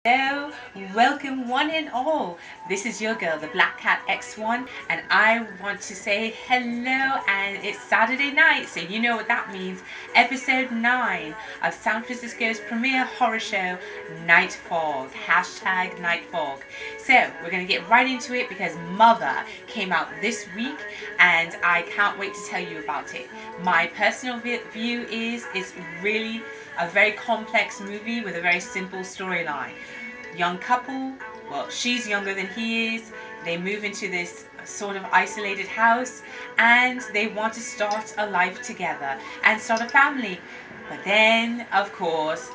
Hello, welcome one and all. This is your girl, the Black Cat X1, and I want to say hello. And it's Saturday night, so you know what that means. Episode 9 of San Francisco's premier horror show, Night Fog. Hashtag Night Fog. So, we're going to get right into it because Mother came out this week, and I can't wait to tell you about it. My personal view is it's really a very complex movie with a very simple storyline. Young couple, well, she's younger than he is. They move into this sort of isolated house and they want to start a life together and start a family. But then, of course,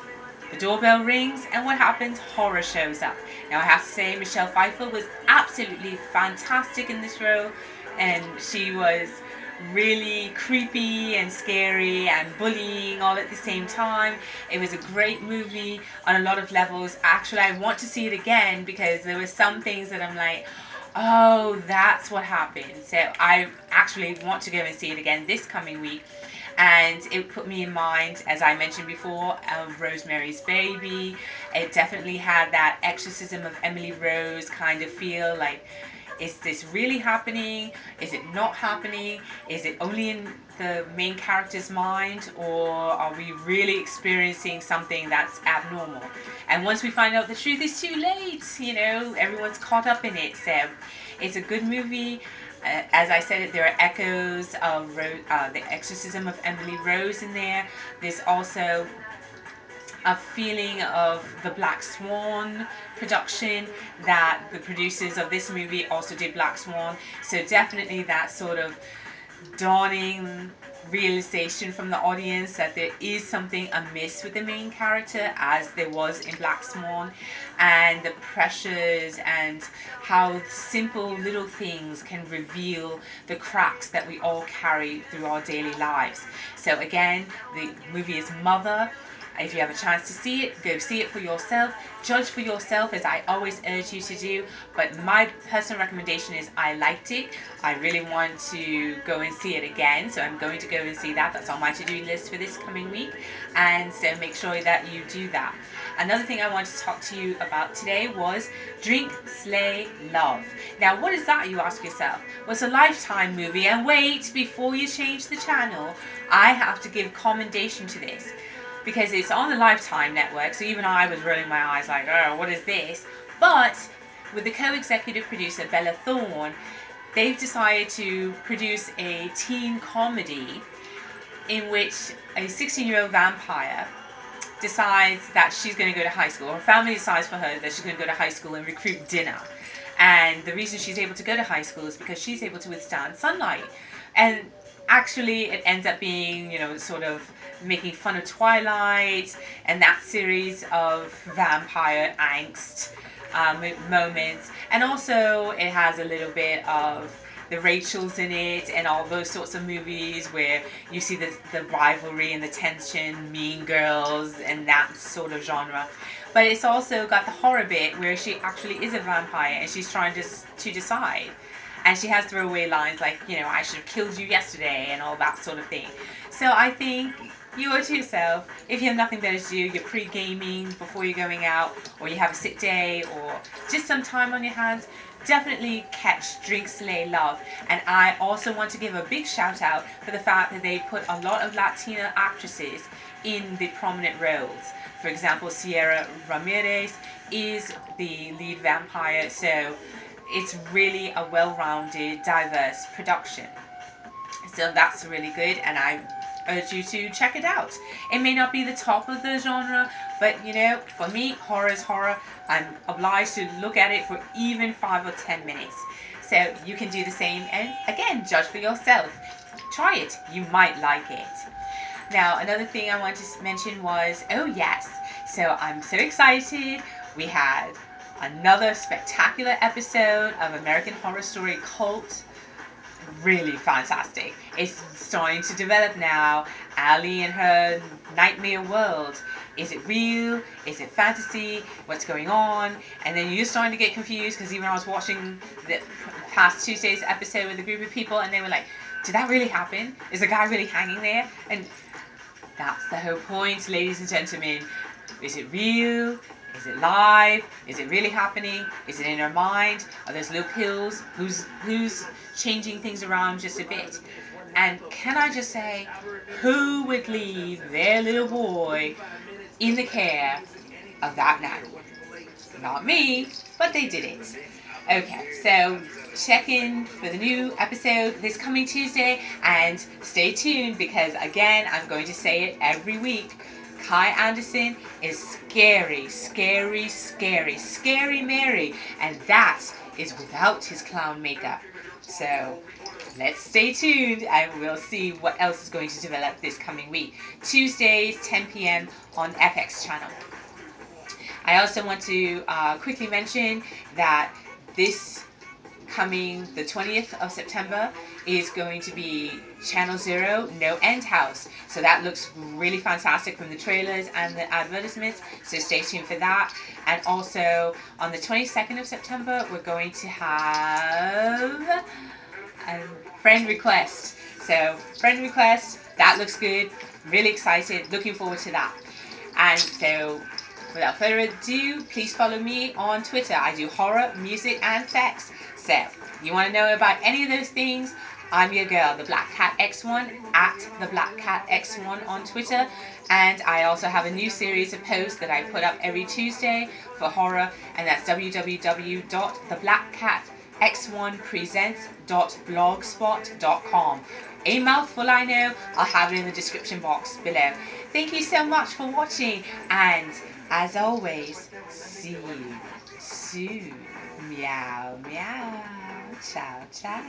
the doorbell rings and what happens? Horror shows up. Now, I have to say, Michelle Pfeiffer was absolutely fantastic in this role, and she was really creepy and scary and bullying all at the same time. It was a great movie on a lot of levels. Actually, I want to see it again because there were some things that I'm like, oh, that's what happened. So I actually want to go and see it again this coming week. And it put me in mind, as I mentioned before, of Rosemary's Baby. It definitely had that exorcism of Emily Rose kind of feel, like, is this really happening? Is it not happening? Is it only in the main character's mind, or are we really experiencing something that's abnormal? And once we find out the truth, it's too late. Everyone's caught up in it. So it's a good movie. As I said, there are echoes of the exorcism of Emily Rose in there. There's also a feeling of the Black Swan production, that the producers of this movie also did Black Swan. So definitely that sort of dawning realization from the audience that there is something amiss with the main character, as there was in Black Swan, and the pressures and how simple little things can reveal the cracks that we all carry through our daily lives. So again, the movie is Mother. If you have a chance to see it, go see it for yourself. Judge for yourself, as I always urge you to do. But my personal recommendation is I liked it. I really want to go and see it again, so I'm going to go and see that. That's on my to-do list for this coming week. And so make sure that you do that. Another thing I wanted to talk to you about today was Drink, Slay, Love. Now, what is that, you ask yourself? Well, it's a Lifetime movie, and wait, before you change the channel, I have to give commendation to this because it's on the Lifetime network, so even I was rolling my eyes like, oh, what is this? But with the co-executive producer Bella Thorne, they've decided to produce a teen comedy in which a 16-year-old vampire decides that she's going to go to high school. Her family decides for her that she's going to go to high school and recruit dinner. And the reason she's able to go to high school is because she's able to withstand sunlight. And actually, it ends up being, sort of making fun of Twilight and that series of vampire angst moments. And also, it has a little bit of the Rachels in it and all those sorts of movies where you see the rivalry and the tension, Mean Girls and that sort of genre. But it's also got the horror bit where she actually is a vampire and she's trying to decide. And she has throwaway lines like, I should have killed you yesterday and all that sort of thing. So I think you owe to yourself, if you have nothing better to do, you're pre-gaming before you're going out, or you have a sick day, or just some time on your hands, definitely catch Drink, Slay, Love. And I also want to give a big shout out for the fact that they put a lot of Latina actresses in the prominent roles. For example, Sierra Ramirez is the lead vampire, so it's really a well-rounded, diverse production. So that's really good, and I urge you to check it out. It may not be the top of the genre, but for me, horror is horror. I'm obliged to look at it for even 5 or 10 minutes. So you can do the same, and again, judge for yourself. Try it, you might like it. Now, another thing I wanted to mention was, oh yes, so I'm so excited. We had another spectacular episode of American Horror Story Cult. Really fantastic. It's starting to develop now. Ali and her nightmare world. Is it real? Is it fantasy? What's going on? And then you're starting to get confused because even I was watching the past Tuesday's episode with a group of people and they were like, did that really happen? Is the guy really hanging there? And that's the whole point, ladies and gentlemen. Is it real? Is it live? Is it really happening? Is it in our mind? Are those little pills? Who's changing things around just a bit? And can I just say, who would leave their little boy in the care of that nanny? Not me, but they did it. Okay, so check in for the new episode this coming Tuesday and stay tuned because, again, I'm going to say it every week. Kai Anderson is scary, scary, scary, scary Mary, and that is without his clown makeup. So let's stay tuned and we'll see what else is going to develop this coming week. Tuesdays, 10 p.m. on FX channel. I also want to quickly mention that this coming the 20th of September is going to be Channel Zero No End House. So that looks really fantastic from the trailers and the advertisements. So stay tuned for that. And also on the 22nd of September, we're going to have friend request. So friend request, that looks good. Really excited. Looking forward to that. And so without further ado, please follow me on Twitter. I do horror, music, and sex. So, you want to know about any of those things? I'm your girl, the Black Cat X1, at the Black Cat X1 on Twitter. And I also have a new series of posts that I put up every Tuesday for horror, and that's www.theblackcatx1presents.blogspot.com. A mouthful, I know. I'll have it in the description box below. Thank you so much for watching, and as always, see you soon. Meow, meow. Ciao, ciao.